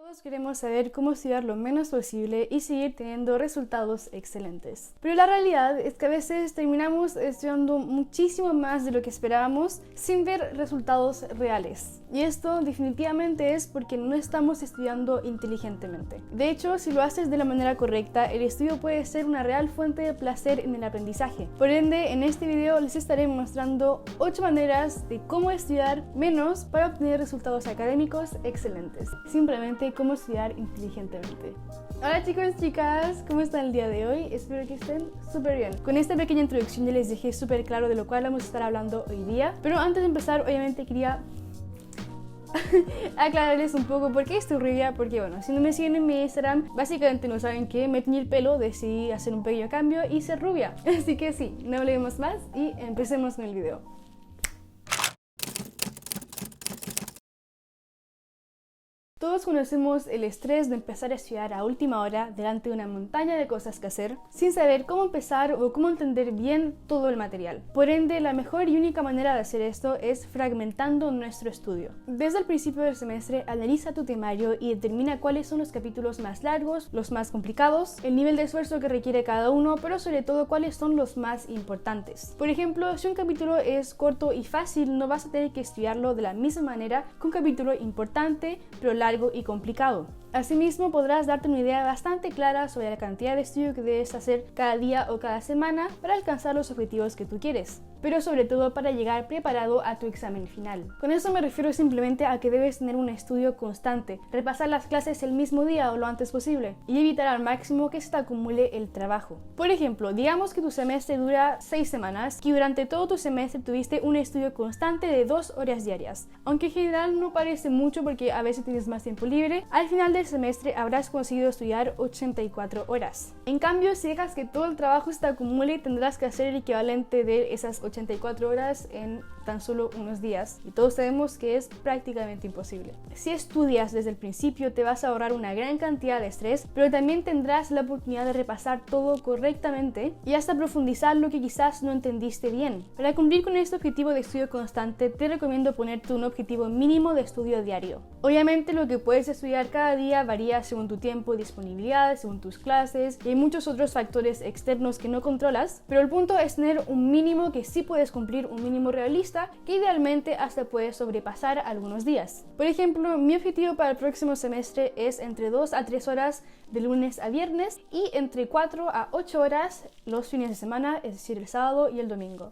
Todos queremos saber cómo estudiar lo menos posible y seguir teniendo resultados excelentes. Pero la realidad es que a veces terminamos estudiando muchísimo más de lo que esperábamos sin ver resultados reales. Y esto definitivamente es porque no estamos estudiando inteligentemente. De hecho, si lo haces de la manera correcta, el estudio puede ser una real fuente de placer en el aprendizaje. Por ende, en este video les estaré mostrando 8 maneras de cómo estudiar menos para obtener resultados académicos excelentes. Simplemente cómo estudiar inteligentemente. Hola chicos, chicas, ¿cómo están el día de hoy? Espero que estén súper bien. Con esta pequeña introducción ya les dejé súper claro de lo cual vamos a estar hablando hoy día. Pero antes de empezar, obviamente quería aclararles un poco por qué estoy rubia, porque bueno, si no me siguen en mi Instagram, básicamente no saben que me teñí el pelo, decidí hacer un pequeño cambio y ser rubia. Así que sí, no hablemos más y empecemos con el video. Todos conocemos el estrés de empezar a estudiar a última hora delante de una montaña de cosas que hacer, sin saber cómo empezar o cómo entender bien todo el material. Por ende, la mejor y única manera de hacer esto es fragmentando nuestro estudio. Desde el principio del semestre, analiza tu temario y determina cuáles son los capítulos más largos, los más complicados, el nivel de esfuerzo que requiere cada uno, pero sobre todo cuáles son los más importantes. Por ejemplo, si un capítulo es corto y fácil, no vas a tener que estudiarlo de la misma manera que un capítulo importante, pero largo y complicado. Asimismo, podrás darte una idea bastante clara sobre la cantidad de estudio que debes hacer cada día o cada semana para alcanzar los objetivos que tú quieres, pero sobre todo para llegar preparado a tu examen final. Con eso me refiero simplemente a que debes tener un estudio constante, repasar las clases el mismo día o lo antes posible y evitar al máximo que se te acumule el trabajo. Por ejemplo, digamos que tu semestre dura 6 semanas y durante todo tu semestre tuviste un estudio constante de 2 horas diarias. Aunque en general no parece mucho porque a veces tienes más tiempo libre, al final del semestre habrás conseguido estudiar 84 horas. En cambio, si dejas que todo el trabajo se te acumule, tendrás que hacer el equivalente de esas 84 horas en tan solo unos días, y todos sabemos que es prácticamente imposible. Si estudias desde el principio, te vas a ahorrar una gran cantidad de estrés, pero también tendrás la oportunidad de repasar todo correctamente y hasta profundizar lo que quizás no entendiste bien. Para cumplir con este objetivo de estudio constante, te recomiendo ponerte un objetivo mínimo de estudio diario. Obviamente lo que puedes estudiar cada día varía según tu tiempo y disponibilidad, según tus clases, y hay muchos otros factores externos que no controlas, pero el punto es tener un mínimo que sí puedes cumplir, un mínimo realista, que idealmente hasta puedes sobrepasar algunos días. Por ejemplo, mi objetivo para el próximo semestre es entre 2 a 3 horas de lunes a viernes y entre 4 a 8 horas los fines de semana, es decir, el sábado y el domingo.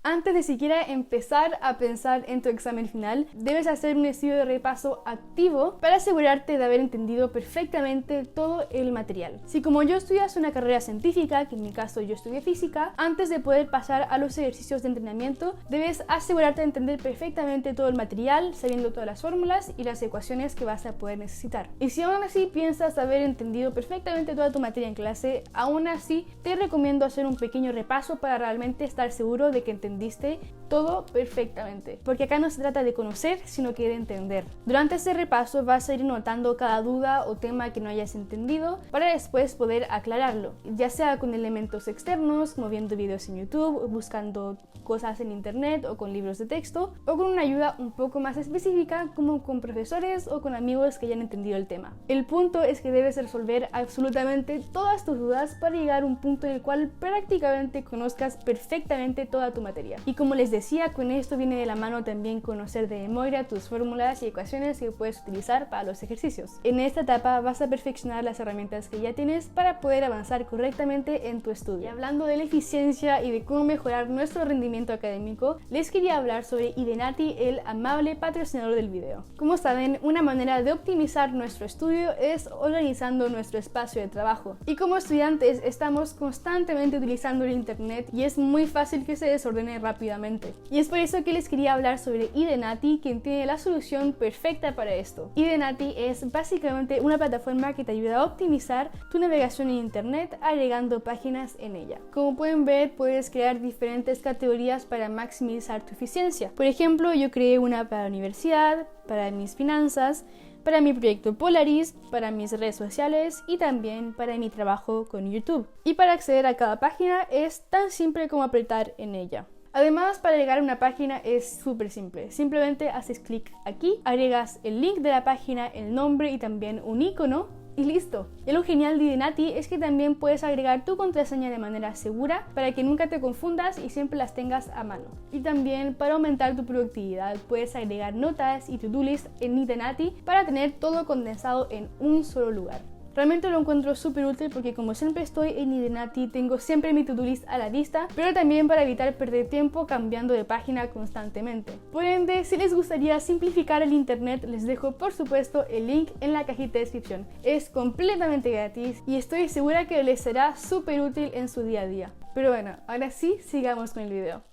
Antes de siquiera empezar a pensar en tu examen final, debes hacer un estudio de repaso activo para asegurarte de haber entendido perfectamente todo el material. Si como yo estudias una carrera científica, que en mi caso yo estudié física, antes de poder pasar a los ejercicios de entrenamiento, debes asegurarte de entender perfectamente todo el material, sabiendo todas las fórmulas y las ecuaciones que vas a poder necesitar. Y si aún así piensas haber entendido perfectamente toda tu materia en clase, aún así te recomiendo hacer un pequeño repaso para realmente estar seguro de que entendiste todo perfectamente, porque acá no se trata de conocer, sino que de entender. Durante ese repaso vas a ir notando cada duda o tema que no hayas entendido para después poder aclararlo, ya sea con elementos externos, como viendo videos en YouTube, buscando cosas en internet o con libros de texto, o con una ayuda un poco más específica como con profesores o con amigos que hayan entendido el tema. El punto es que debes resolver absolutamente todas tus dudas para llegar a un punto en el cual prácticamente conozcas perfectamente toda tu materia. Y como les decía, con esto viene de la mano también conocer de memoria tus fórmulas y ecuaciones que puedes utilizar para los ejercicios. En esta etapa vas a perfeccionar las herramientas que ya tienes para poder avanzar correctamente en tu estudio. Y hablando de la eficiencia y de cómo mejorar nuestro rendimiento académico, les quería hablar sobre Idenati, el amable patrocinador del video. Como saben, una manera de optimizar nuestro estudio es organizando nuestro espacio de trabajo. Y como estudiantes estamos constantemente utilizando el internet y es muy fácil que se desordene rápidamente. Y es por eso que les quería hablar sobre Idenati, quien tiene la solución perfecta para esto. Idenati es básicamente una plataforma que te ayuda a optimizar tu navegación en internet agregando páginas en ella. Como pueden ver, puedes crear diferentes categorías para maximizar tu eficiencia. Por ejemplo, yo creé una para la universidad, para mis finanzas, para mi proyecto Polaris, para mis redes sociales y también para mi trabajo con YouTube. Y para acceder a cada página es tan simple como apretar en ella. Además, para agregar una página es súper simple. Simplemente haces clic aquí, agregas el link de la página, el nombre y también un icono y listo. Y lo genial de Idinati es que también puedes agregar tu contraseña de manera segura para que nunca te confundas y siempre las tengas a mano. Y también para aumentar tu productividad puedes agregar notas y to-do list en Idinati para tener todo condensado en un solo lugar. Realmente lo encuentro súper útil porque como siempre estoy en Idinati tengo siempre mi to-do list a la vista, pero también para evitar perder tiempo cambiando de página constantemente. Por ende, si les gustaría simplificar el internet, les dejo por supuesto el link en la cajita de descripción. Es completamente gratis y estoy segura que les será súper útil en su día a día. Pero bueno, ahora sí, sigamos con el video.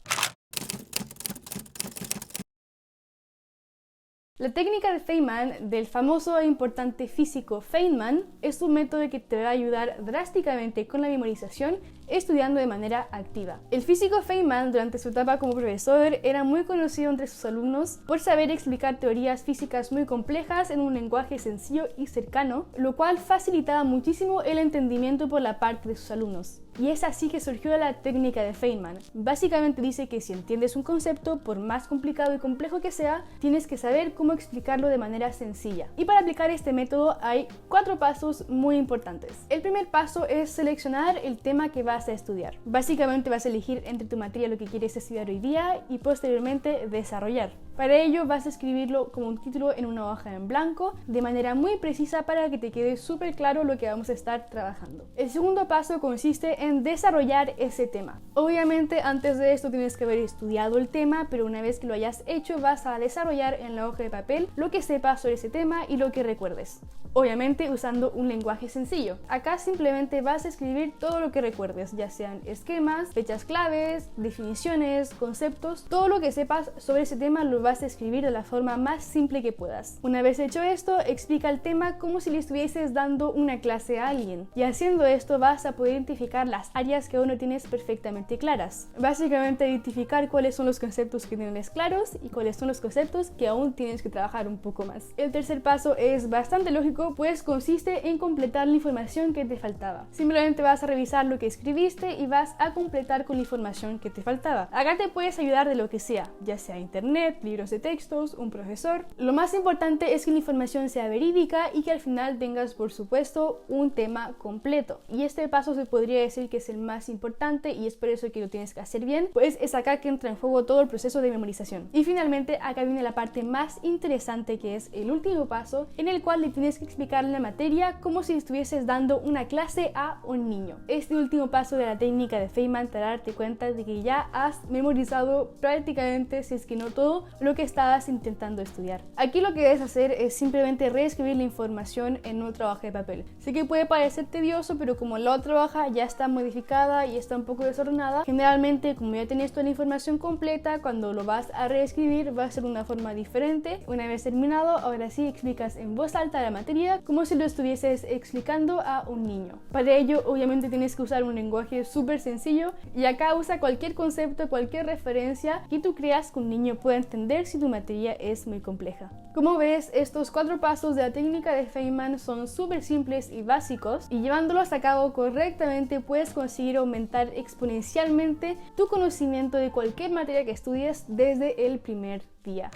La técnica de Feynman, del famoso e importante físico Feynman, es un método que te va a ayudar drásticamente con la memorización estudiando de manera activa. El físico Feynman, durante su etapa como profesor, era muy conocido entre sus alumnos por saber explicar teorías físicas muy complejas en un lenguaje sencillo y cercano, lo cual facilitaba muchísimo el entendimiento por la parte de sus alumnos. Y es así que surgió la técnica de Feynman. Básicamente dice que si entiendes un concepto, por más complicado y complejo que sea, tienes que saber cómo explicarlo de manera sencilla. Y para aplicar este método hay 4 pasos muy importantes. El primer paso es seleccionar el tema que vas a estudiar. Básicamente vas a elegir entre tu materia lo que quieres estudiar hoy día y posteriormente desarrollar. Para ello vas a escribirlo como un título en una hoja en blanco de manera muy precisa para que te quede súper claro lo que vamos a estar trabajando. El segundo paso consiste en desarrollar ese tema. Obviamente antes de esto tienes que haber estudiado el tema, pero una vez que lo hayas hecho vas a desarrollar en la hoja de papel lo que sepas sobre ese tema y lo que recuerdes. Obviamente usando un lenguaje sencillo. Acá simplemente vas a escribir todo lo que recuerdes, ya sean esquemas, fechas claves, definiciones, conceptos, todo lo que sepas sobre ese tema lo vas a escribir de la forma más simple que puedas. Una vez hecho esto, explica el tema como si le estuvieses dando una clase a alguien. Y haciendo esto vas a poder identificar las áreas que aún no tienes perfectamente claras. Básicamente identificar cuáles son los conceptos que tienes claros y cuáles son los conceptos que aún tienes que trabajar un poco más. El tercer paso es bastante lógico, pues consiste en completar la información que te faltaba. Simplemente vas a revisar lo que escribiste y vas a completar con la información que te faltaba. Acá te puedes ayudar de lo que sea, ya sea internet, libros de textos, un profesor. Lo más importante es que la información sea verídica y que al final tengas, por supuesto, un tema completo. Y este paso se podría decir que es el más importante y es por eso que lo tienes que hacer bien, pues es acá que entra en juego todo el proceso de memorización. Y finalmente acá viene la parte más interesante, que es el último paso, en el cual le tienes que explicar la materia como si estuvieses dando una clase a un niño. Este último paso de la técnica de Feynman te hará darte cuenta de que ya has memorizado prácticamente, si es que no todo, lo que estabas intentando estudiar. Aquí lo que debes hacer es simplemente reescribir la información en otra hoja de papel. Sé que puede parecer tedioso, pero como la otra hoja ya está modificada y está un poco desordenada, generalmente como ya tenías toda la información completa, cuando lo vas a reescribir va a ser de una forma diferente. Una vez terminado, ahora sí explicas en voz alta la materia como si lo estuvieses explicando a un niño. Para ello obviamente tienes que usar un lenguaje súper sencillo y acá usa cualquier concepto, cualquier referencia que tú creas que un niño pueda entender si tu materia es muy compleja. Como ves, estos 4 pasos de la técnica de Feynman son súper simples y básicos, y llevándolos a cabo correctamente puedes conseguir aumentar exponencialmente tu conocimiento de cualquier materia que estudies desde el primer día.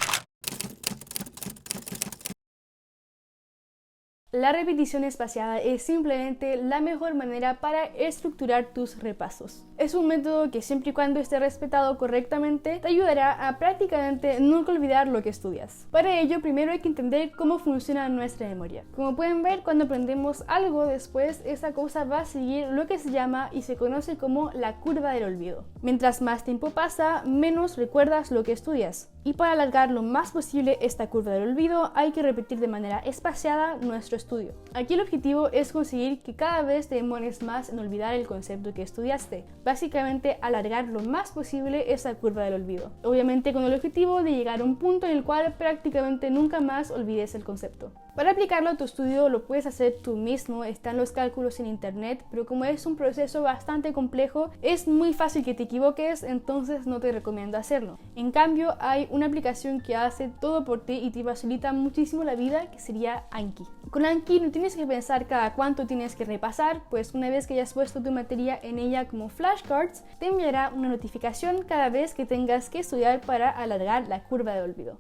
La repetición espaciada es simplemente la mejor manera para estructurar tus repasos. Es un método que siempre y cuando esté respetado correctamente te ayudará a prácticamente nunca olvidar lo que estudias. Para ello, primero hay que entender cómo funciona nuestra memoria. Como pueden ver, cuando aprendemos algo, después esa cosa va a seguir lo que se llama y se conoce como la curva del olvido. Mientras más tiempo pasa, menos recuerdas lo que estudias. Y para alargar lo más posible esta curva del olvido, hay que repetir de manera espaciada nuestro estudio. Aquí el objetivo es conseguir que cada vez te demores más en olvidar el concepto que estudiaste. Básicamente alargar lo más posible esa curva del olvido. Obviamente con el objetivo de llegar a un punto en el cual prácticamente nunca más olvides el concepto. Para aplicarlo a tu estudio lo puedes hacer tú mismo, están los cálculos en internet, pero como es un proceso bastante complejo, es muy fácil que te equivoques, entonces no te recomiendo hacerlo. En cambio, hay una aplicación que hace todo por ti y te facilita muchísimo la vida, que sería Anki. Con Anki no tienes que pensar cada cuánto tienes que repasar, pues una vez que hayas puesto tu materia en ella como flashcards, te enviará una notificación cada vez que tengas que estudiar para alargar la curva de olvido.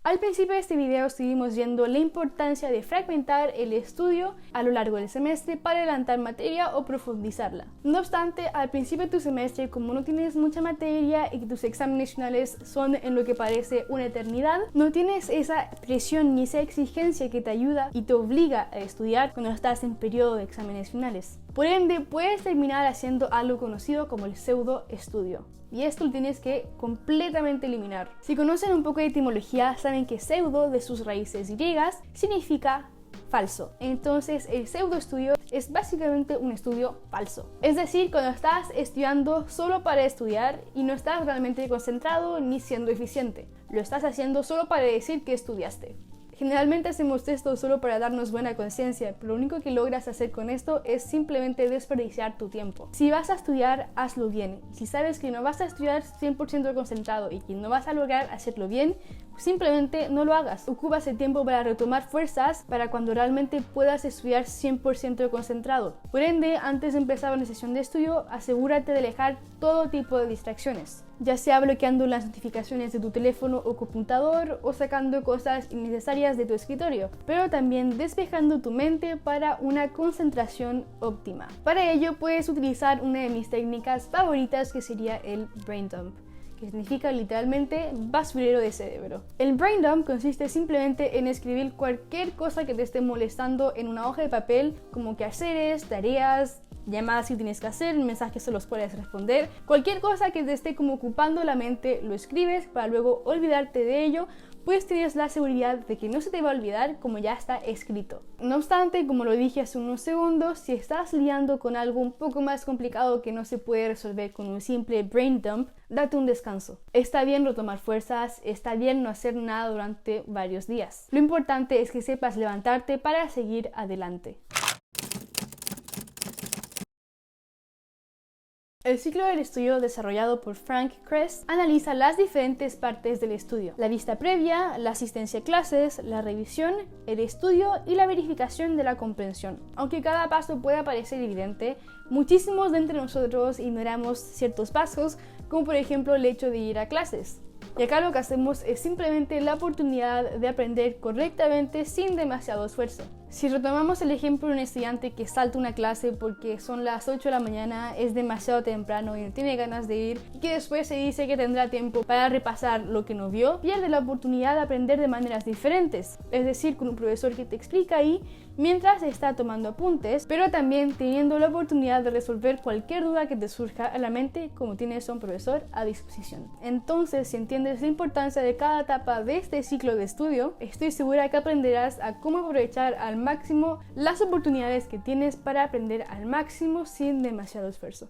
Al principio de este video estuvimos viendo la importancia de fragmentar el estudio a lo largo del semestre para adelantar materia o profundizarla. No obstante, al principio de tu semestre, como no tienes mucha materia y que tus exámenes finales son en lo que parece una eternidad, no tienes esa presión ni esa exigencia que te ayuda y te obliga a estudiar cuando estás en periodo de exámenes finales. Por ende, puedes terminar haciendo algo conocido como el pseudo estudio. Y esto lo tienes que completamente eliminar. Si conocen un poco de etimología, saben que pseudo, de sus raíces griegas, significa falso. Entonces el pseudo estudio es básicamente un estudio falso. Es decir, cuando estás estudiando solo para estudiar y no estás realmente concentrado ni siendo eficiente. Lo estás haciendo solo para decir que estudiaste. Generalmente hacemos esto solo para darnos buena conciencia, pero lo único que logras hacer con esto es simplemente desperdiciar tu tiempo. Si vas a estudiar, hazlo bien. Si sabes que no vas a estudiar 100% concentrado y que no vas a lograr hacerlo bien, simplemente no lo hagas. Ocupa ese tiempo para retomar fuerzas para cuando realmente puedas estudiar 100% concentrado. Por ende, antes de empezar una sesión de estudio, asegúrate de alejar todo tipo de distracciones, ya sea bloqueando las notificaciones de tu teléfono o computador o sacando cosas innecesarias de tu escritorio, pero también despejando tu mente para una concentración óptima. Para ello puedes utilizar una de mis técnicas favoritas, que sería el brain dump, que significa literalmente basurero de cerebro. El brain dump consiste simplemente en escribir cualquier cosa que te esté molestando en una hoja de papel, como quehaceres, tareas, llamadas que tienes que hacer, mensajes se los puedes responder, cualquier cosa que te esté como ocupando la mente, lo escribes para luego olvidarte de ello, pues tienes la seguridad de que no se te va a olvidar como ya está escrito. No obstante, como lo dije hace unos segundos, si estás lidiando con algo un poco más complicado que no se puede resolver con un simple brain dump, date un descanso. Está bien retomar fuerzas, está bien no hacer nada durante varios días. Lo importante es que sepas levantarte para seguir adelante. El ciclo del estudio desarrollado por Frank Kress analiza las diferentes partes del estudio: la vista previa, la asistencia a clases, la revisión, el estudio y la verificación de la comprensión. Aunque cada paso pueda parecer evidente, muchísimos de entre nosotros ignoramos ciertos pasos, como por ejemplo el hecho de ir a clases. Y acá lo que hacemos es simplemente la oportunidad de aprender correctamente sin demasiado esfuerzo. Si retomamos el ejemplo de un estudiante que salta una clase porque son las 8 de la mañana, es demasiado temprano y no tiene ganas de ir, y que después se dice que tendrá tiempo para repasar lo que no vio, pierde la oportunidad de aprender de maneras diferentes, es decir, con un profesor que te explica ahí mientras está tomando apuntes, pero también teniendo la oportunidad de resolver cualquier duda que te surja a la mente como tienes a un profesor a disposición. Entonces, si entiendes la importancia de cada etapa de este ciclo de estudio, estoy segura que aprenderás a cómo aprovechar al máximo las oportunidades que tienes para aprender al máximo sin demasiado esfuerzo.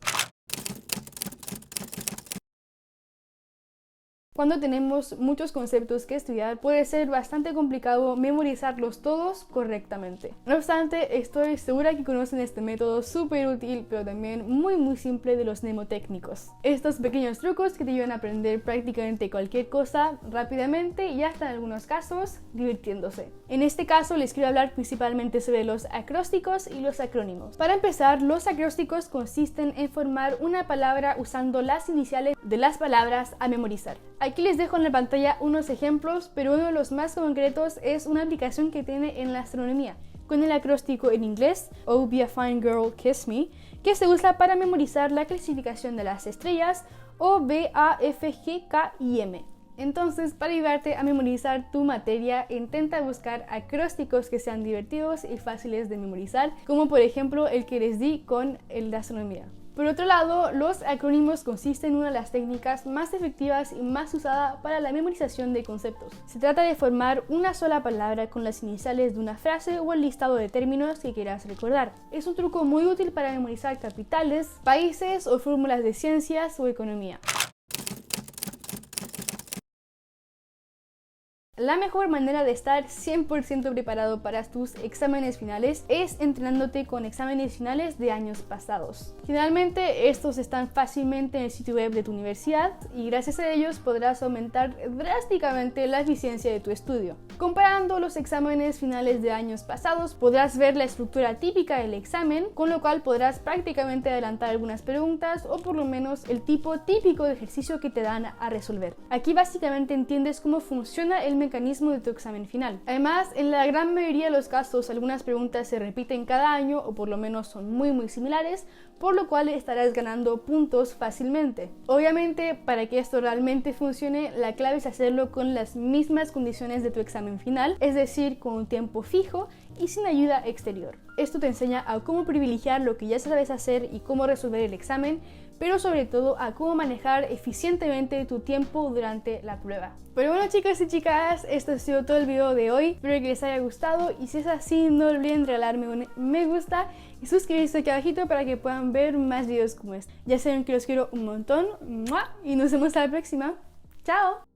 Cuando tenemos muchos conceptos que estudiar, puede ser bastante complicado memorizarlos todos correctamente. No obstante, estoy segura que conocen este método súper útil, pero también muy simple, de los mnemotécnicos. Estos pequeños trucos que te ayudan a aprender prácticamente cualquier cosa rápidamente y hasta en algunos casos divirtiéndose. En este caso les quiero hablar principalmente sobre los acrósticos y los acrónimos. Para empezar, los acrósticos consisten en formar una palabra usando las iniciales de las palabras a memorizar. Aquí les dejo en la pantalla unos ejemplos, pero uno de los más concretos es una aplicación que tiene en la astronomía, con el acróstico en inglés "Oh be a fine girl, kiss me", que se usa para memorizar la clasificación de las estrellas, o BAFGKIM. Entonces, para ayudarte a memorizar tu materia, intenta buscar acrósticos que sean divertidos y fáciles de memorizar, como por ejemplo el que les di con el de astronomía. Por otro lado, los acrónimos consisten en una de las técnicas más efectivas y más usada para la memorización de conceptos. Se trata de formar una sola palabra con las iniciales de una frase o el listado de términos que quieras recordar. Es un truco muy útil para memorizar capitales, países o fórmulas de ciencias o economía. La mejor manera de estar 100% preparado para tus exámenes finales es entrenándote con exámenes finales de años pasados. Generalmente estos están fácilmente en el sitio web de tu universidad y gracias a ellos podrás aumentar drásticamente la eficiencia de tu estudio. Comparando los exámenes finales de años pasados, podrás ver la estructura típica del examen, con lo cual podrás prácticamente adelantar algunas preguntas o por lo menos el tipo típico de ejercicio que te dan a resolver. Aquí básicamente entiendes cómo funciona el mecanismo de tu examen final. Además, en la gran mayoría de los casos, algunas preguntas se repiten cada año o por lo menos son muy similares, por lo cual estarás ganando puntos fácilmente. Obviamente, para que esto realmente funcione, la clave es hacerlo con las mismas condiciones de tu examen final, es decir, con un tiempo fijo y sin ayuda exterior. Esto te enseña a cómo privilegiar lo que ya sabes hacer y cómo resolver el examen, pero sobre todo a cómo manejar eficientemente tu tiempo durante la prueba. Pero bueno, chicos y chicas, esto ha sido todo el video de hoy. Espero que les haya gustado y si es así, no olviden regalarme un me gusta y suscribirse aquí abajito para que puedan ver más videos como este. Ya saben que los quiero un montón y nos vemos a la próxima. ¡Chao!